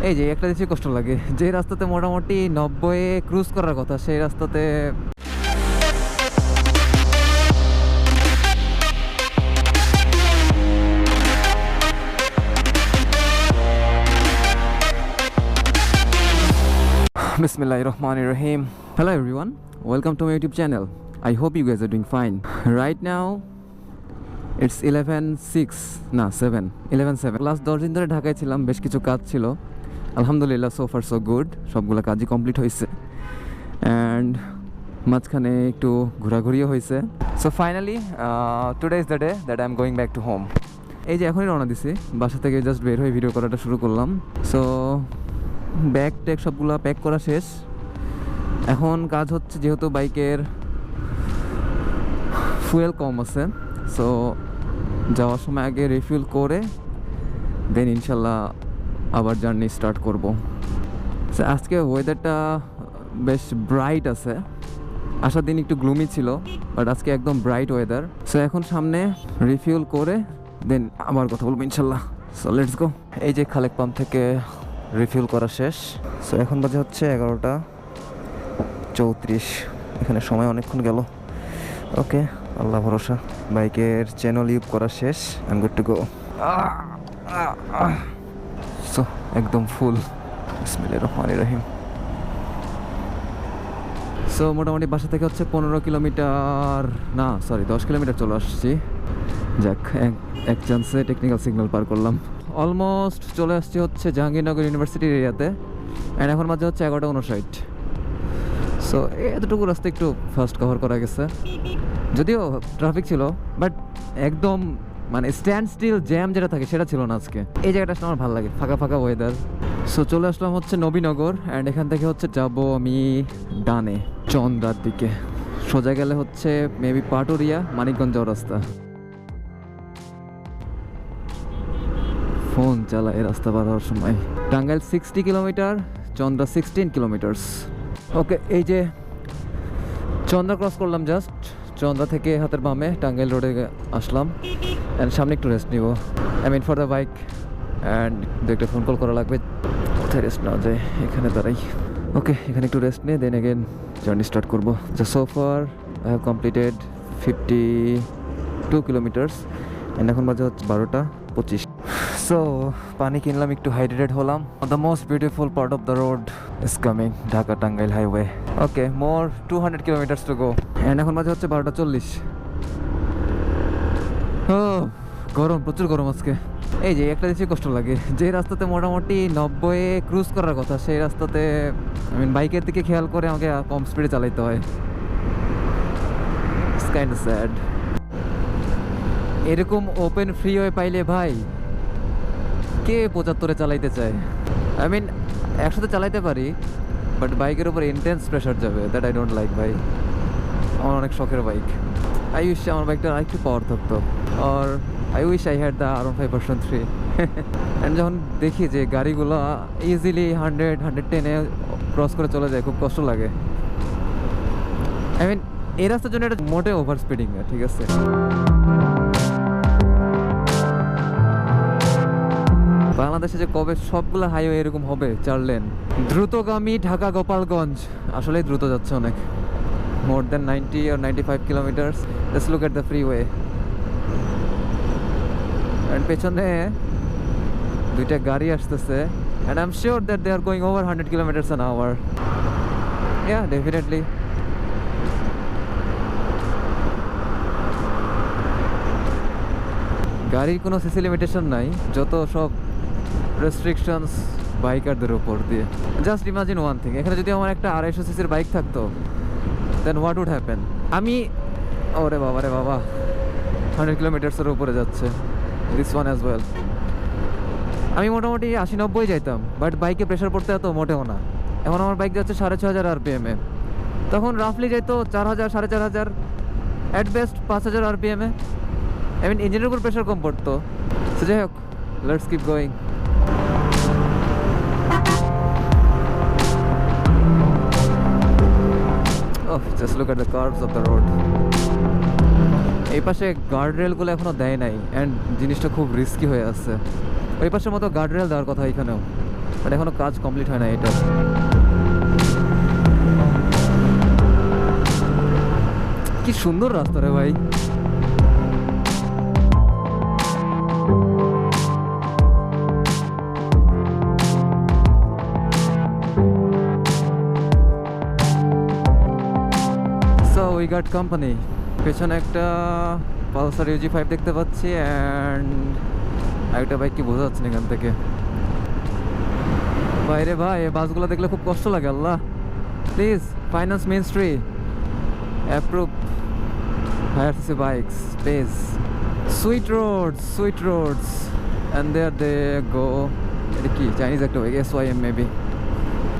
এই যে একটা জিনিস কষ্ট লাগে, যে রাস্তাতে মোটামুটি 90 ক্রুজ করার কথা সেই রাস্তাতে Bismillahirrahmanirrahim. Hello everyone, welcome to my YouTube channel. I hope you guys are doing fine. Right now it's 11:06 না 11:07 লাস্ট 10 দিন ধরে ঢাকায় ছিলাম, বেশ কিছু কাজ ছিল। আলহামদুলিল্লাহ, সো ফার সো গুড, সবগুলো কাজই কমপ্লিট হয়েছে অ্যান্ড মাঝখানে একটু ঘোরাঘুরিও হয়েছে। So finally today is the day that I am going back to home. এই যে এখনই রওনা দিছি, বাসা থেকে জাস্ট বের হয়ে ভিডিও করাটা শুরু করলাম। সো ব্যাগ ট্যাগ সবগুলো প্যাক করা শেষ। এখন কাজ হচ্ছে, যেহেতু বাইকের ফুয়েল কম আছে, সো যাওয়ার সময় আগে রিফিল করে দেন ইনশাল্লাহ আবার জার্নি স্টার্ট করব। সো আজকে ওয়েদারটা বেশ ব্রাইট আছে, আসার দিন একটু গ্লুমি ছিল, বাট আজকে একদম ব্রাইট ওয়েদার। সো এখন সামনে রিফিল করে দেন আবার কথা বলবো ইনশাল্লাহ। So let's go. এই যে খালেক পাম্প থেকে রিফিল করা শেষ। সো এখন বাজে হচ্ছে 11:34। এখানে সময় অনেকক্ষণ গেল। ওকে, আল্লাহ ভরসা। বাইকের চ্যানেল ইউজ করা শেষ, I am good to go. So একদম ফুল। বিসমিল্লাহিররহমানিররহিম। সো মোটামুটি বাসা থেকে হচ্ছে 15 কিলোমিটার, না সরি 10 কিলোমিটার চলে আসছি। যাক, এক চান্সে টেকনিক্যাল সিগন্যাল পার করলাম। অলমোস্ট চলে আসছি হচ্ছে জাহাঙ্গীরনগর ইউনিভার্সিটির এরিয়াতে, অ্যান্ড এখন মাঝে হচ্ছে 11:59। সো এতটুকু রাস্তা একটু ফাস্ট কভার করা গেছে, যদিও ট্রাফিক ছিল, বাট একদম মানে স্ট্যান্ড স্টিল জ্যাম যেটা থাকে সেটা ছিল না আজকে। এই জায়গাটা আসলে আমার ভালো লাগে, ফাঁকা ফাঁকা ওয়েদার। সো চলে আসলাম হচ্ছে নবীনগর, অ্যান্ড এখান থেকে হচ্ছে যাব আমি ডানে চন্দ্রার দিকে। সোজা গেলে হচ্ছে মেবি পাটুরিয়া মানিকগঞ্জ যাওয়ার রাস্তা। ফোন চালা এই রাস্তা পার হওয়ার সময়। Tangail 60 kilometre, Chandra 16 kilometres. Okay, এই যে চন্দ্রা ক্রস করলাম জাস্ট। চন্দ্রা থেকে হাতের বামে টাঙ্গাইল রোডে আসলাম, অ্যান্ড সামনে একটু রেস্ট নিব, I mean for the bike. And দু একটা ফোন কল করা লাগবে, কোথায় রেস্ট নেওয়া যায়, এখানে দাঁড়াই। ওকে, এখানে একটু রেস্ট নিয়ে দেন এগেন জার্নি স্টার্ট করবো। যা so far I have completed 52 kilometres, and এখন বাজে হচ্ছে 12:25। সো পানি কিনলাম, একটু হাইড্রেটেড হলাম। The most beautiful part of the road is coming, Dhaka Tangail highway. Okay, more 200 kilometres to go, and এখন মাঝে হচ্ছে 12:40। গরম, প্রচুর গরম আজকে। এই যে একটা জিনিস কষ্ট লাগে, যে রাস্তাতে মোটামুটি 90 ক্রুজ করার কথা সেই রাস্তাতে আই মিন বাইকের দিকে খেয়াল করে আমাকে কম স্পিডে চালাইতে হয়। It's kind of sad. এরকম ওপেন ফ্রিওয়ে পাইলে ভাই কে 75-এ চালাইতে চায়? আই মিন 100-তে চালাইতে পারি, বাট বাইকের উপর ইন্টেন্স প্রেশার যাবে, দ্যাট আই ডোন্ট লাইক ভাই। আমার অনেক শখের বাইক। আই উইশ আমার বাইকটা আরেকটু পাওয়ার থাকতো, আর I wish I had the R15 version 3। And যখন দেখি যে গাড়িগুলো ইজিলি 100-110-এ ক্রস করে চলে যায়, খুব কষ্ট লাগে। আই মিন এই রাস্তার জন্য এটা মোটে ওভার স্পিডিং না, ঠিক আছে। বাংলাদেশে যে কবে সবগুলো হাইওয়ে এরকম হবে 4 লেন দ্রুতগামী ঢাকা গোপালগঞ্জ, আসলে দ্রুত যাচ্ছে অনেক, more than 90 or 95 kilometres. Just look at the freeway, and পেছনে দুইটা গাড়ি আসতেছে, and I am sure that they are going over 100 kilometres an hour. Yeah, definitely. গাড়ির কোনো সিসি লিমিটেশন নাই, যত সব রেস্ট্রিকশনস বাইকারদের উপর দিয়ে। জাস্ট ইমাজিন ওয়ান থিং, এখানে যদি আমার একটা 250 সিসির বাইক থাকতো, দেন হোয়াট উড হ্যাপেন? আমি ওরে বাবা রে বাবা, 100 কিলোমিটার্সের উপরে যাচ্ছে দিস ওয়ান অ্যাজ ওয়েল। আমি মোটামুটি 80-90 যাইতাম, বাট বাইকে প্রেশার পড়তে এত মোটেও না। এখন আমার বাইক যাচ্ছে 6500 RPM-এ, তখন রাফলি যাইতো 4000, 4500, অ্যাট বেস্ট 5000 RPM-এ। আই মিন ইঞ্জিনের উপর প্রেশার কম পড়তো। সো যাই হোক, let's keep going. Just look at the curves of the road. এই পাশে গার্ড রেলগুলো এখনো দেয় নাই, অ্যান্ড জিনিসটা খুব রিস্কি হয়ে আছে। ওই পাশের মতো গার্ড রেল দেওয়ার কথা এখানেও, বাট এখনো কাজ কমপ্লিট হয় না এটা। কি সুন্দর রাস্তা রে ভাই। So we got company. পেছনে একটা পালসার UG5 দেখতে পাচ্ছি অ্যান্ড একটা বাইক কি বোঝা যাচ্ছে না এখান থেকে। বাইরে ভাই এই বাসগুলো দেখলে খুব কষ্ট লাগে। Allah please finance ministry approve higher CC bikes please. Sweet roads and there they go. এটা কি চাইনিজ একটা বাইক, SYM মেবি।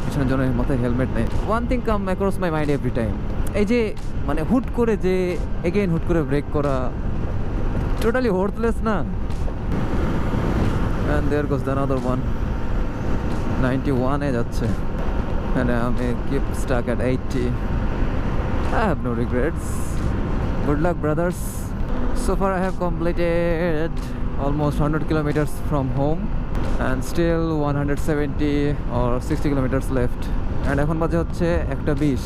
পিছনের জন্য মাথায় হেলমেট নেই। One thing come across my mind every time, এই যে মানে হুট করে যে এগেইন হুট করে ব্রেক করা, টোটালি ওয়ার্থলেস না। And there goes the another one. 91 এ যাচ্ছে and I'm keep stuck at 80. I have no regrets. Good luck brothers. So far I have completed almost 100 kilometers from home and still 170 or 60 kilometers left. And এখন বাজে হচ্ছে 1:20।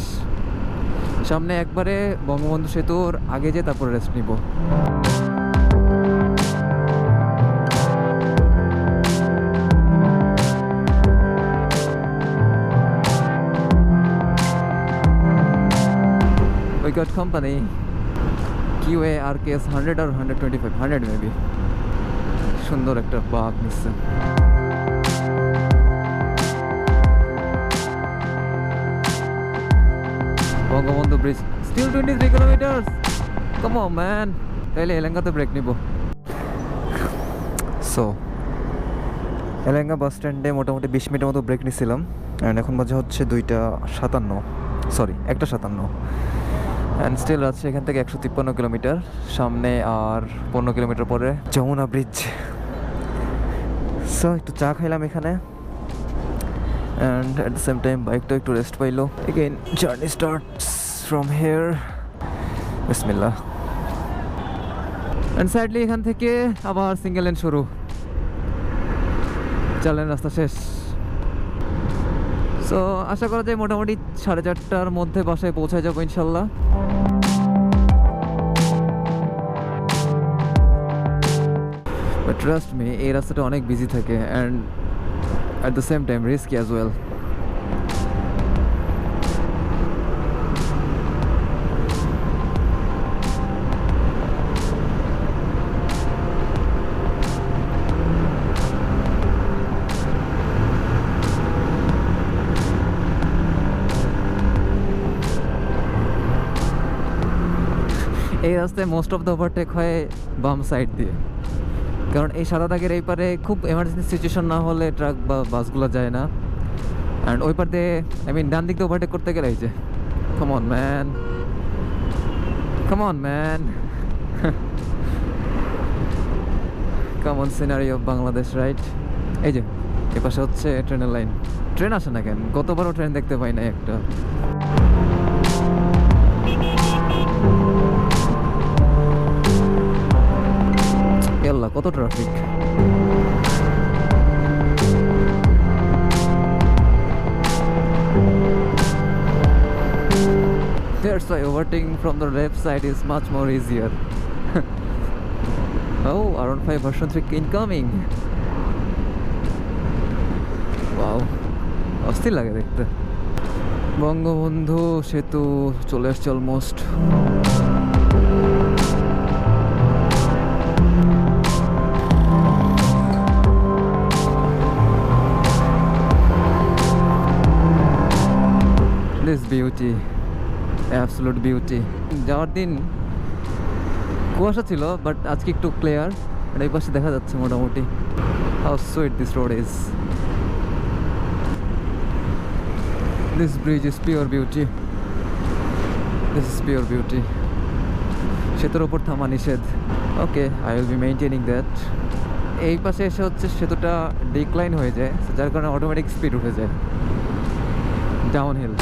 সামনে একবারে বঙ্গবন্ধু সেতুর আগে যে তারপরে রেস্ট নিব। We got company. QA RKS 100 or 125, 100 maybe. সুন্দর একটা পার্ক নিচ্ছে। Bangabandhu bridge still 23 kilometers. Come on man. তাইলে এলেঙ্গাতে ব্রেক নিব। সো এলেঙ্গা বাস স্ট্যান্ডে মোটামুটি 20 মিনিটের মতো ব্রেক নিছিলাম অ্যান্ড এখন বাজে হচ্ছে 1:57 অ্যান্ড স্টিল আছে এখান থেকে 153 কিলোমিটার। সামনে আর 15 কিলোমিটার পরে যমুনা ব্রিজ। সো একটু চা খাইলাম এখানে and at the same time বাইকটা একটু রেস্ট পাইলো। Again journey starts from here. বিসমিল্লাহ। অ্যান্ড স্যাডলি এখান থেকে আবার সিঙ্গেল লেন শুরু। 4 লেন রাস্তা শেষ। সো আশা করা যায় মোটামুটি 4:30টার মধ্যে বাসায় পৌঁছায় যাবো ইনশাল্লাহ। বাট ট্রাস্ট মি এই রাস্তাটা অনেক বিজি থাকে and at the same time risky as well. এই রাস্তায় মোস্ট অফ দ্য ওভারটেক হয় বাম সাইড দিয়ে, কারণ এই সাদা দাগের এই পারে খুব এমার্জেন্সি সিচুয়েশন না হলে ট্রাক বা বাসগুলো যায় না। অ্যান্ড ওই পার দিয়ে ডান দিক দিয়ে ওভারটেক করতে গেলে এই যে come on man common scenery of Bangladesh right. এই যে এ পাশে হচ্ছে ট্রেনের লাইন। ট্রেন আসে না কেন? গতবারও ট্রেন দেখতে পাই না একটা। আল্লাহ কত traffic. That's why overtaking from the left side is much more easier. Oh, R15 version 3 incoming. Wow, অস্থির লাগে দেখতে। বঙ্গবন্ধু সেতু চলে আসছে almost. This beauty, absolute beauty. যাওয়ার দিন কুয়াশা ছিল বাট আজকে একটু ক্লিয়ার, এই পাশে দেখা যাচ্ছে মোটামুটি। How sweet this road is. This bridge is pure beauty. This is pure beauty. সেতুর ওপর থামা নিষেধ। Okay, I will be maintaining that. এই পাশে এসে হচ্ছে সেতুটা ডিক্লাইন হয়ে যায়, যার কারণে অটোমেটিক স্পিড উঠে যায় ডাউনহিল।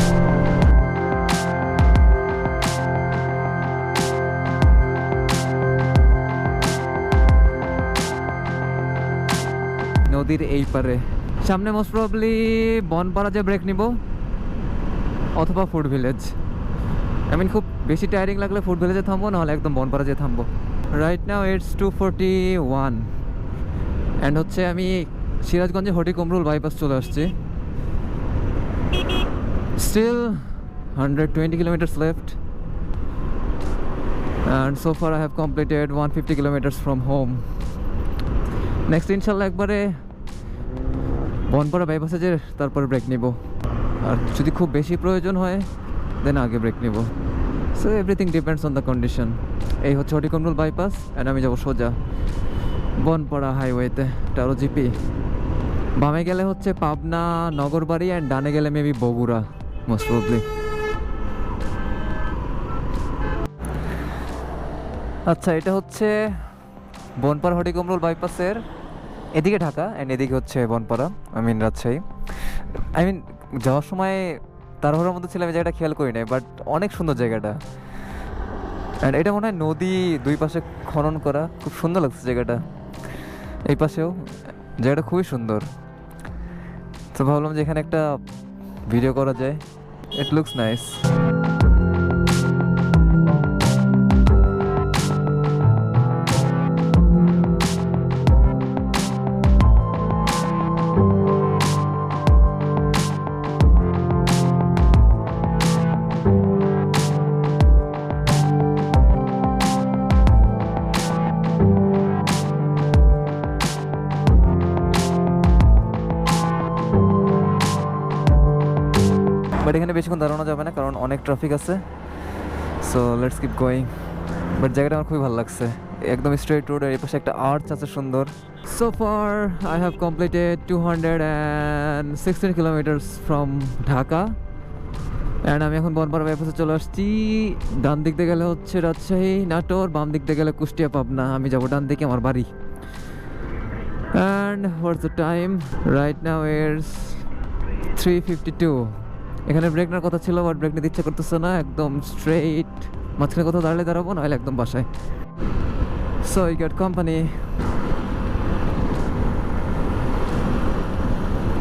নদীর এই পারে সামনে মোস্ট প্রবাবলি বনপাড়া যে ব্রেক নিব অথবা ফুড ভিলেজ। আই মিন খুব বেশি টায়ারিং লাগলে ফুড ভিলেজে থামবো, নাহলে একদম বনপাড়া যেয়ে থামবো। রাইট নাও ইটস 2:41 অ্যান্ড হচ্ছে আমি সিরাজগঞ্জে হটিকুমরুল বাইপাস চলে আসছি। Still 120 kilometers left and so far I have completed 150 kilometers from home. Next ইনশাল্লাহ একবারে বনপাড়া বাইপাসে যে তারপরে ব্রেক নিব, আর যদি খুব বেশি প্রয়োজন হয় দেন আগে ব্রেক নিব। So everything depends on the condition. এই হচ্ছে হটিকুমরুল বাইপাস অ্যান্ড আমি যাবো সোজা বনপাড়া হাইওয়েতে টারো জিপি। বামে গেলে হচ্ছে পাবনা নগরবাড়ি অ্যান্ড ডানে গেলে মেবি বগুড়া মোস্ট প্রবাবলি। আচ্ছা, এটা হচ্ছে বনপাড়া হটিকুমরুল বাইপাসের এদিকে ঢাকা অ্যান্ড এদিকে হচ্ছে Banpara, I mean Rajshahi. I mean যাওয়ার সময় তাড়াহুড়োর মধ্যে ছিলাম, এই জায়গাটা খেয়াল করি নাই, বাট অনেক সুন্দর জায়গাটা। অ্যান্ড এটা মনে হয় নদী, দুই পাশে খনন করা, খুব সুন্দর লাগছে জায়গাটা। এই পাশেও জায়গাটা খুবই সুন্দর। তো ভাবলাম যে এখানে একটা ভিডিও করা যায়। It looks nice. বাট এখানে বেশিক্ষণ দাঁড়ানো যাবে না কারণ অনেক ট্রাফিক আছে। So let's keep going. But জায়গাটা আমার খুবই ভালো লাগছে, একদম স্ট্রেট রোড, আর এই পাশে একটা আর্চ আছে সুন্দর। So far I have completed 216 kilometres from Dhaka and আমি এখন বনপাড়া বাইপাসে চলে আসছি। ডান দিক দিয়ে গেলে হচ্ছে রাজশাহী নাটোর, বাম দিক দিয়ে গেলে কুষ্টিয়া পাবনা। আমি যাবো ডান দিকে, আমার বাড়ি। And what's the time right now it's 3:52। এখানে ব্রেক নেওয়ার কথা ছিল, বাট ব্রেক নিতে ইচ্ছা করতেছে না, একদম স্ট্রেইট মাঝখানে কোথাও দাঁড়াবো, নাহলে একদম বাসায়। So I got company.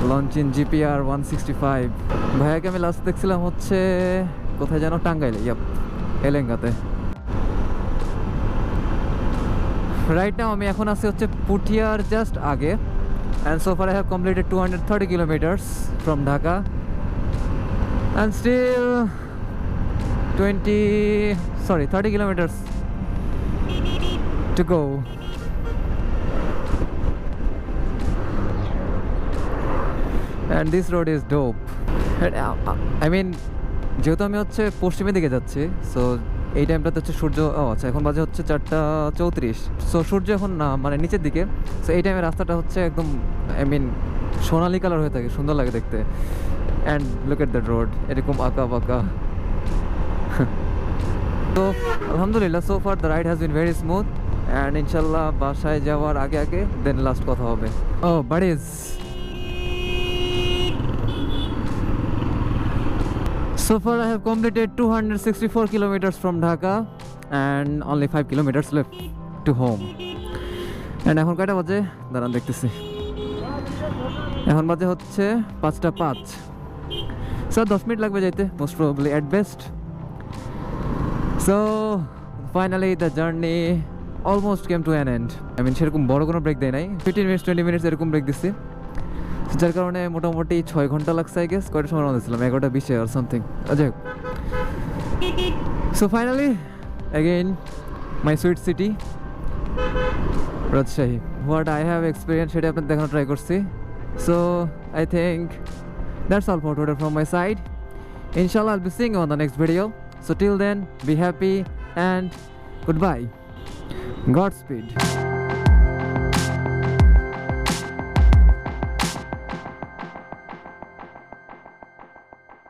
Launch in GPR 165। ভাইয়াকে আমি লাস্ট দেখছিলাম হচ্ছে কোথায় যেন, টাঙ্গাইলে, ইয়াপ এলেঙ্গাতে। রাইট নাও আমি এখন আছি হচ্ছে পুঠিয়ার জাস্ট আগে। And so far I have completed 230 kilometres from Dhaka and still 30 kilometers to go. And this road is dope. I mean যেহেতু আমি হচ্ছে পশ্চিমের দিকে যাচ্ছি, সো এই টাইমটাতে হচ্ছে সূর্য, আচ্ছা এখন বাজে হচ্ছে 4:34। সো সূর্য এখন না মানে নিচের দিকে। সো এই টাইমে রাস্তাটা হচ্ছে একদম আই মিন সোনালি কালার হয়ে থাকে, সুন্দর লাগে দেখতে। And look at that road, এরকম আঁকা বাঁকা। তো আলহামদুলিল্লাহ so far the ride has been very smooth and ইনশাল্লাহ বাসায় যাওয়ার আগে দেন লাস্ট কথা হবে। Oh buddies, so far I have completed 264 kilometers from Dhaka and only 5 kilometers left to home. And এখন কয়টা বাজে দাঁড়ান দেখতেছি, এখন বাজে হচ্ছে 5:05। সো 10 মিনিট লাগবে যাইতে most probably at best. So finally the journey almost came to an end. I mean সেরকম বড় কোনো ব্রেক দেয় নাই, 15 মিনিটস 20 মিনিটস এরকম ব্রেক দিচ্ছি, যার কারণে মোটামুটি 6 ঘন্টা লাগছে আই গেস। কয়টার সময় রওনা দিয়েছিলাম? 11:20 আর সামথিং। যাই হোক, so finally again my sweet city Rajshahi. What I have experience সেটা আপনাদের দেখানো ট্রাই করছি। So I think that's all for today from my side. Inshallah I'll be seeing you on the next video. So till then, be happy and goodbye. Godspeed.